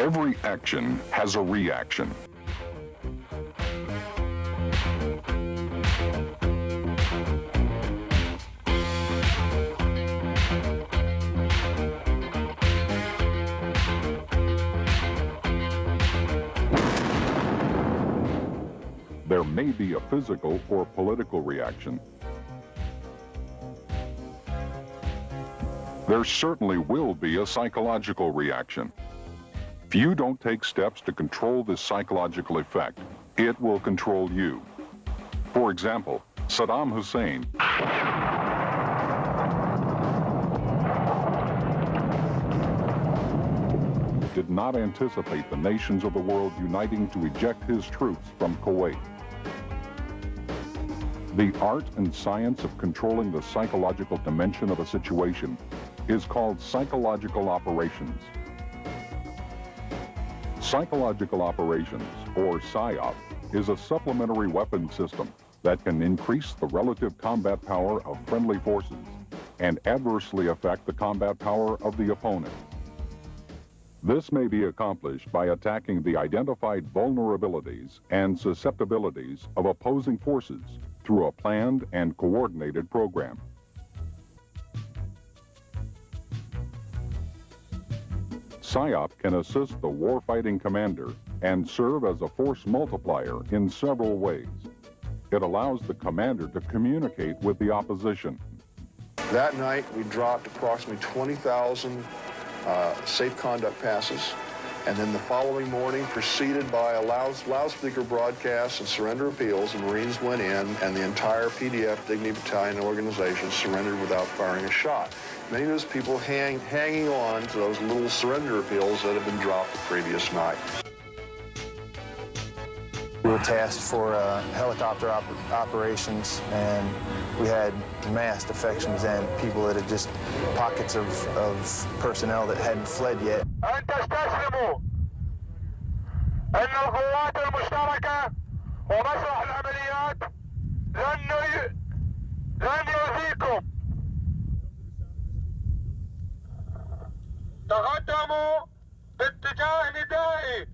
Every action has a reaction. There may be a physical or political reaction. There certainly will be a psychological reaction. If you don't take steps to control this psychological effect, it will control you. For example, Saddam Hussein did not anticipate the nations of the world uniting to eject his troops from Kuwait. The art and science of controlling the psychological dimension of a situation is called psychological operations. Psychological operations, or PSYOP, is a supplementary weapon system that can increase the relative combat power of friendly forces and adversely affect the combat power of the opponent. This may be accomplished by attacking the identified vulnerabilities and susceptibilities of opposing forces through a planned and coordinated program. PSYOP can assist the warfighting commander and serve as a force multiplier in several ways. It allows the commander to communicate with the opposition. That night, we dropped approximately 20,000 safe conduct passes, and then the following morning, preceded by a loudspeaker broadcast and surrender appeals, the Marines went in, and the entire PDF Dignity Battalion organization surrendered without firing a shot. Many of those people hanging on to those little surrender appeals that had been dropped the previous night. We were tasked for helicopter operations, and we had mass defections and people that had just pockets of personnel that hadn't fled yet. تقدموا باتجاه ندائي.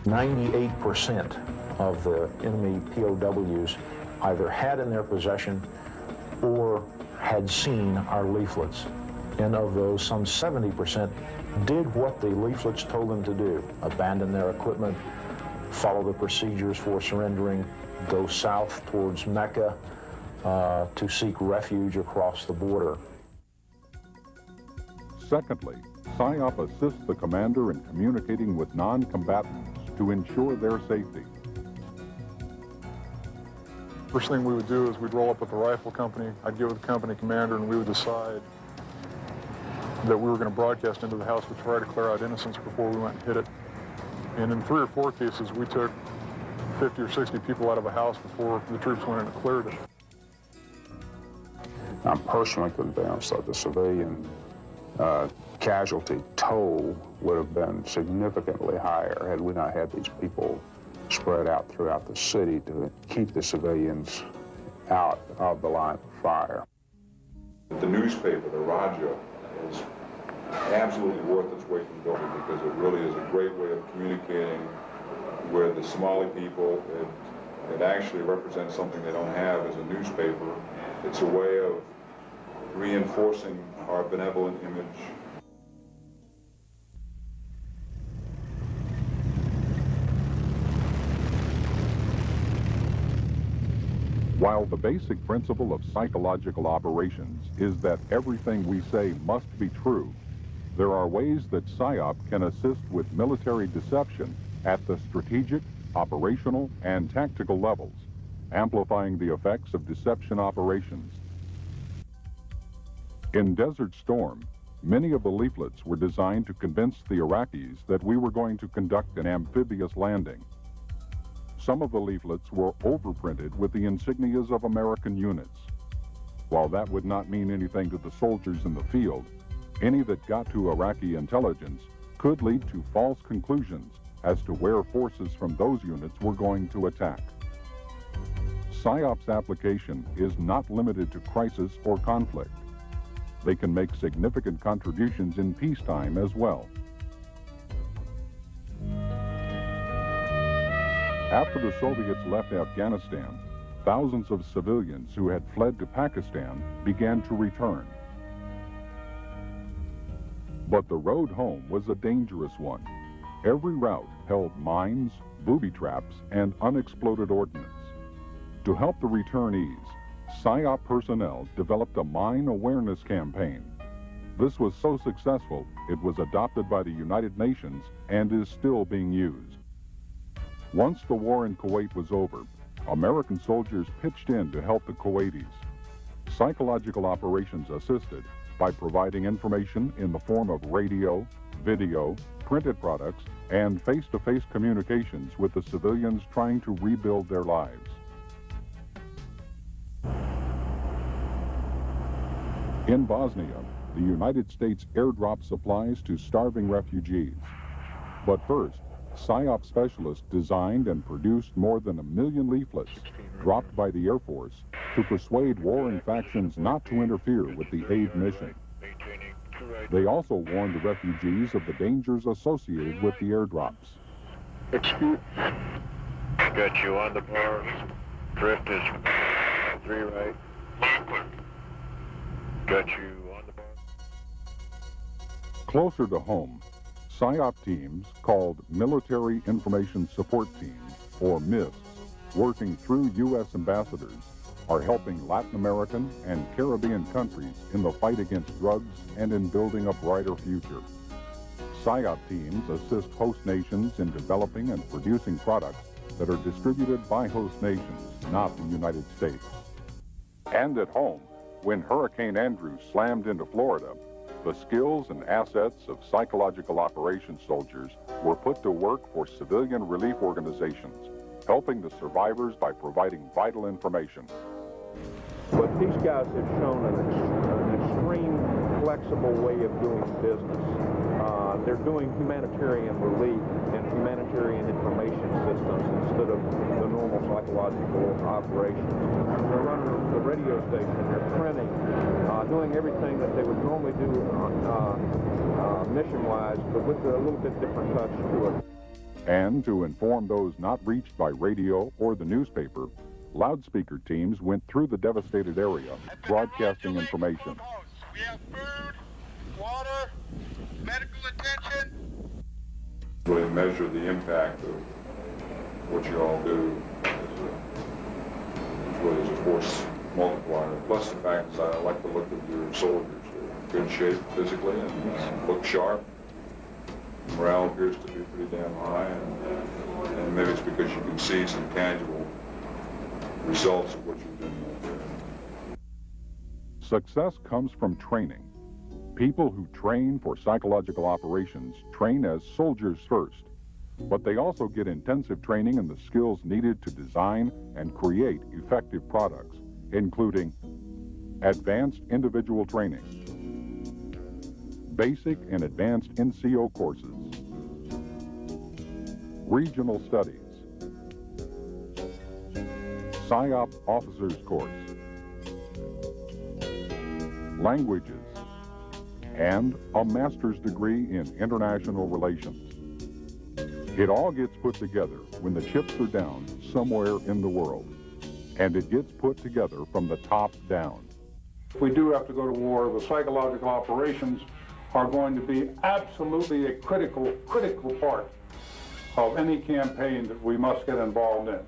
98% of the enemy POWs either had in their possession or had seen our leaflets. And of those, some 70% did what the leaflets told them to do: abandon their equipment, follow the procedures for surrendering, go south towards Mecca, to seek refuge across the border. Secondly, PSYOP assists the commander in communicating with non-combatants to ensure their safety. First thing we would do is we'd roll up with the rifle company. I'd get with the company commander, and we would decide that we were going to broadcast into the house to try to clear out innocents before we went and hit it. And in 3 or 4 cases, we took 50 or 60 people out of a house before the troops went in and cleared it. I'm personally convinced that the civilian casualty toll would have been significantly higher had we not had these people spread out throughout the city to keep the civilians out of the line of fire. The newspaper, the Raja, is absolutely worth its weight in gold because it really is a great way of communicating with the Somali people. It actually represents something they don't have as a newspaper. It's a way of reinforcing our benevolent image. While the basic principle of psychological operations is that everything we say must be true, there are ways that PSYOP can assist with military deception at the strategic, operational, and tactical levels, amplifying the effects of deception operations. In Desert Storm, many of the leaflets were designed to convince the Iraqis that we were going to conduct an amphibious landing. Some of the leaflets were overprinted with the insignias of American units. While that would not mean anything to the soldiers in the field, any that got to Iraqi intelligence could lead to false conclusions as to where forces from those units were going to attack. PSYOP's application is not limited to crisis or conflict. they can make significant contributions in peacetime as well. After the Soviets left Afghanistan, thousands of civilians who had fled to Pakistan began to return. But the road home was a dangerous one. Every route held mines, booby traps, and unexploded ordnance. To help the returnees, PSYOP personnel developed a mine awareness campaign. This was so successful, it was adopted by the United Nations and is still being used. Once the war in Kuwait was over, American soldiers pitched in to help the Kuwaitis. Psychological operations assisted by providing information in the form of radio, video, printed products, and face-to-face communications with the civilians trying to rebuild their lives. In Bosnia, the United States airdropped supplies to starving refugees. But first, PSYOP specialists designed and produced more than 1 million leaflets dropped by the Air Force to persuade warring factions not to interfere with the aid mission. They also warned the refugees of the dangers associated with the airdrops. Got you on the bar. Drift is 3 right. Got you on the bar. Closer to home, PSYOP teams called Military Information Support Teams, or MISTs, working through U.S. ambassadors, are helping Latin American and Caribbean countries in the fight against drugs and in building a brighter future. PSYOP teams assist host nations in developing and producing products that are distributed by host nations, not the United States. And at home, when Hurricane Andrew slammed into Florida, the skills and assets of psychological operations soldiers were put to work for civilian relief organizations, helping the survivors by providing vital information. But these guys have shown an extreme flexible way of doing business. They're doing humanitarian relief and humanitarian information systems instead of the normal psychological operations. They're running the radio station, they're printing, doing everything that they would normally do mission-wise, but with a little bit different touch to it. And to inform those not reached by radio or the newspaper, loudspeaker teams went through the devastated area, broadcasting information. We have food, water, medical attention. Really measure the impact of what you all do really as a force multiplier. Plus the fact is I like the look of your soldiers. They're in good shape physically and look sharp. Morale appears to be pretty damn high, and maybe it's because you can see some tangible results of what you've done there. Success comes from training. People who train for psychological operations train as soldiers first, but they also get intensive training in the skills needed to design and create effective products, including advanced individual training, basic and advanced NCO courses, regional studies, PSYOP officers course, languages, and a master's degree in international relations. It all gets put together when the chips are down somewhere in the world, and it gets put together from the top down. If we do have to go to war, the psychological operations are going to be absolutely a critical part of any campaign that we must get involved in.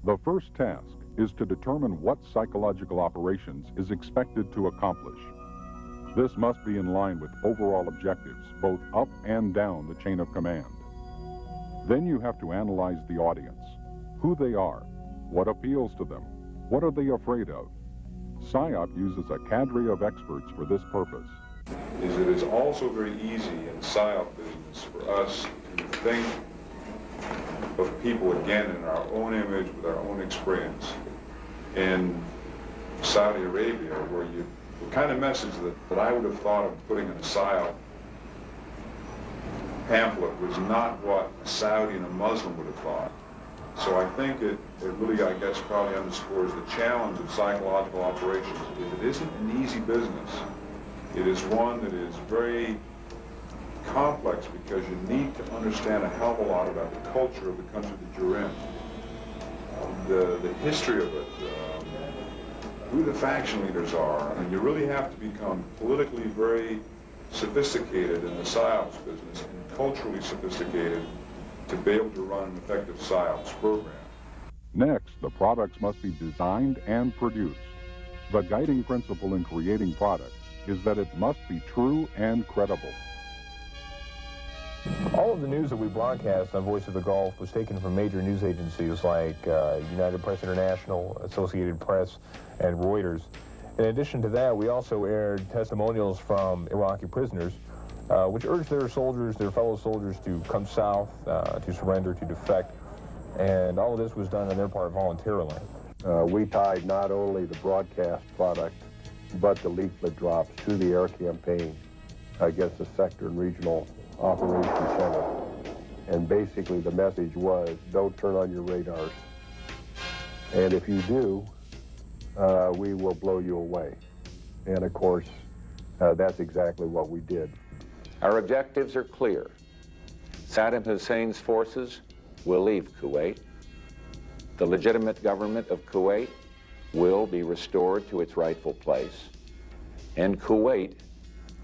The first task is to determine what psychological operations is expected to accomplish. This must be in line with overall objectives, both up and down the chain of command. Then you have to analyze the audience, who they are, what appeals to them, what are they afraid of. PSYOP uses a cadre of experts for this purpose. Is it is also very easy in PSYOP business for us to think of people again in our own image with our own experience. In Saudi Arabia, where the kind of message that I would have thought of putting in a PSYOP pamphlet was not what a Saudi and a Muslim would have thought. So I think it really, I guess, probably underscores the challenge of psychological operations. It isn't an easy business. It is one that is very complex because you need to understand a hell of a lot about the culture of the country that you're in, the history of it, who the faction leaders are, and you really have to become politically very sophisticated in the PSYOPs business and culturally sophisticated to be able to run an effective PSYOPs program. Next, the products must be designed and produced. The guiding principle in creating products is that it must be true and credible. All of the news that we broadcast on Voice of the Gulf was taken from major news agencies like United Press International, Associated Press, and Reuters. In addition to that, we also aired testimonials from Iraqi prisoners, which urged their soldiers, their fellow soldiers, to come south, to surrender, to defect, and all of this was done on their part voluntarily. We tied not only the broadcast product, but the leaflet drops to the air campaign against the sector and regional operations center. And basically the message was, don't turn on your radars. And if you do, we will blow you away. And of course, that's exactly what we did. Our objectives are clear. Saddam Hussein's forces will leave Kuwait. The legitimate government of Kuwait will be restored to its rightful place. And Kuwait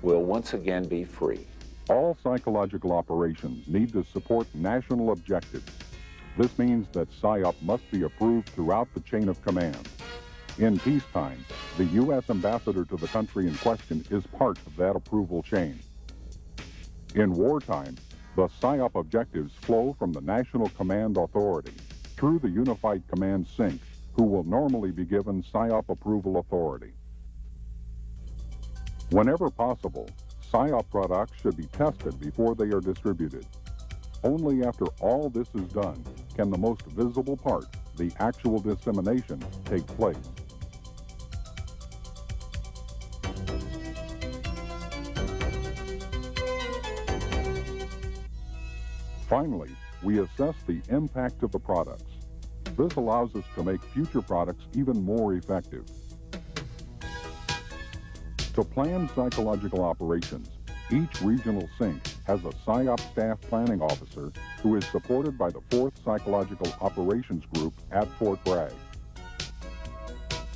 will once again be free. All psychological operations need to support national objectives. This means that PSYOP must be approved throughout the chain of command. In peacetime, the U.S. ambassador to the country in question is part of that approval chain. In wartime, the PSYOP objectives flow from the National Command Authority through the Unified Command Sync, who will normally be given PSYOP approval authority. Whenever possible, PSYOP products should be tested before they are distributed. Only after all this is done can the most visible part, the actual dissemination, take place. Finally, we assess the impact of the products. This allows us to make future products even more effective. To plan psychological operations, each regional sync has a PSYOP staff planning officer who is supported by the 4th Psychological Operations Group at Fort Bragg.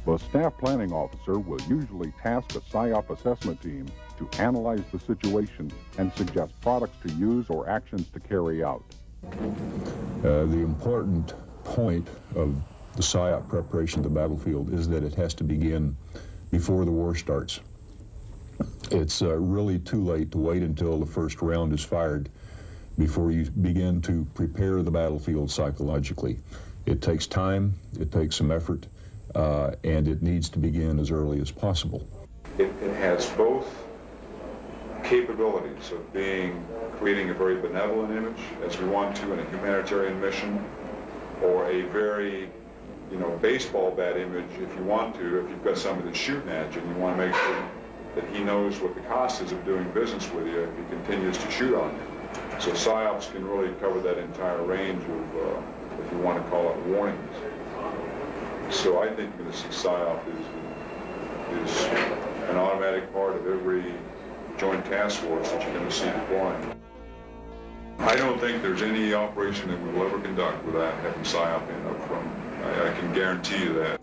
The staff planning officer will usually task a PSYOP assessment team to analyze the situation and suggest products to use or actions to carry out. The important point of the PSYOP preparation of the battlefield is that it has to begin before the war starts. It's really too late to wait until the first round is fired before you begin to prepare the battlefield psychologically. It takes time, it takes some effort, and it needs to begin as early as possible. It has both capabilities of creating a very benevolent image, as we want to in a humanitarian mission, or a very, baseball bat image if you want to, if you've got somebody that's shooting at you and you want to make sure that he knows what the cost is of doing business with you if he continues to shoot on you. So PSYOPs can really cover that entire range of, if you want to call it, warnings. So I think you're going to see PSYOP is an automatic part of every joint task force that you're going to see deploying. I don't think there's any operation that we will ever conduct without having PSYOP in up front. I can guarantee you that.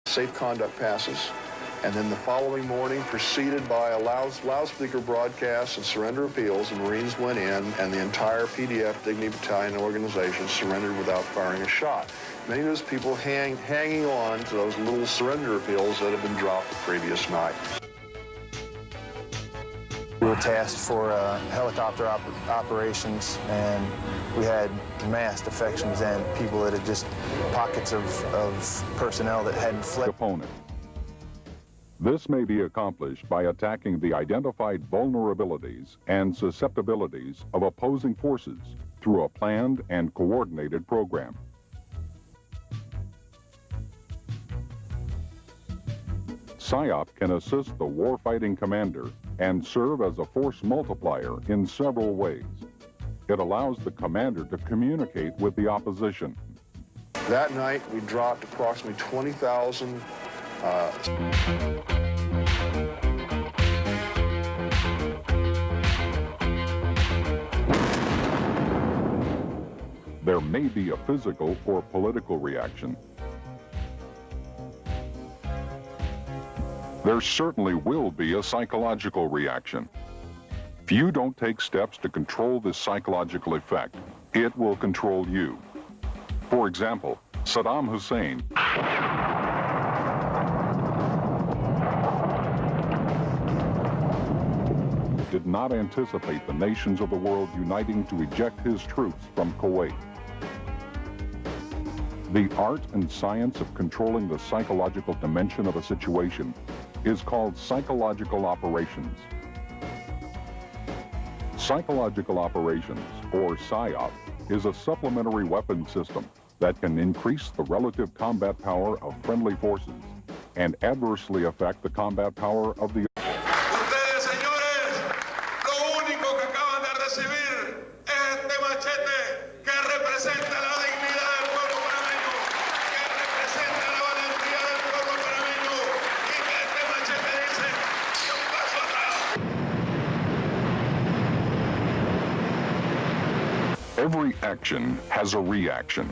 Safe conduct passes and then the following morning, preceded by a loudspeaker broadcast and surrender appeals, the Marines went in, and the entire PDF Dignity Battalion organization surrendered without firing a shot. Many of those people hanging on to those little surrender appeals that had been dropped the previous night. We were tasked for helicopter operations, and we had mass defections and people that had just pockets of personnel that hadn't fled. Opponent. This may be accomplished by attacking the identified vulnerabilities and susceptibilities of opposing forces through a planned and coordinated program. PSYOP can assist the warfighting commander and serve as a force multiplier in several ways. It allows the commander to communicate with the opposition. That night, we dropped approximately 20,000 There may be a physical or political reaction. There certainly will be a psychological reaction. If you don't take steps to control this psychological effect, it will control you. For example, Saddam Hussein did not anticipate the nations of the world uniting to eject his troops from Kuwait. The art and science of controlling the psychological dimension of a situation is called psychological operations. Psychological operations, or PSYOP, is a supplementary weapon system that can increase the relative combat power of friendly forces and adversely affect the combat power of the Ustedes, señores, lo único que acaban de recibir es este machete que representa la dignidad del pueblo panameño, que representa la valentía del pueblo panameño, y que este machete dice que un paso atrás. Every action has a reaction.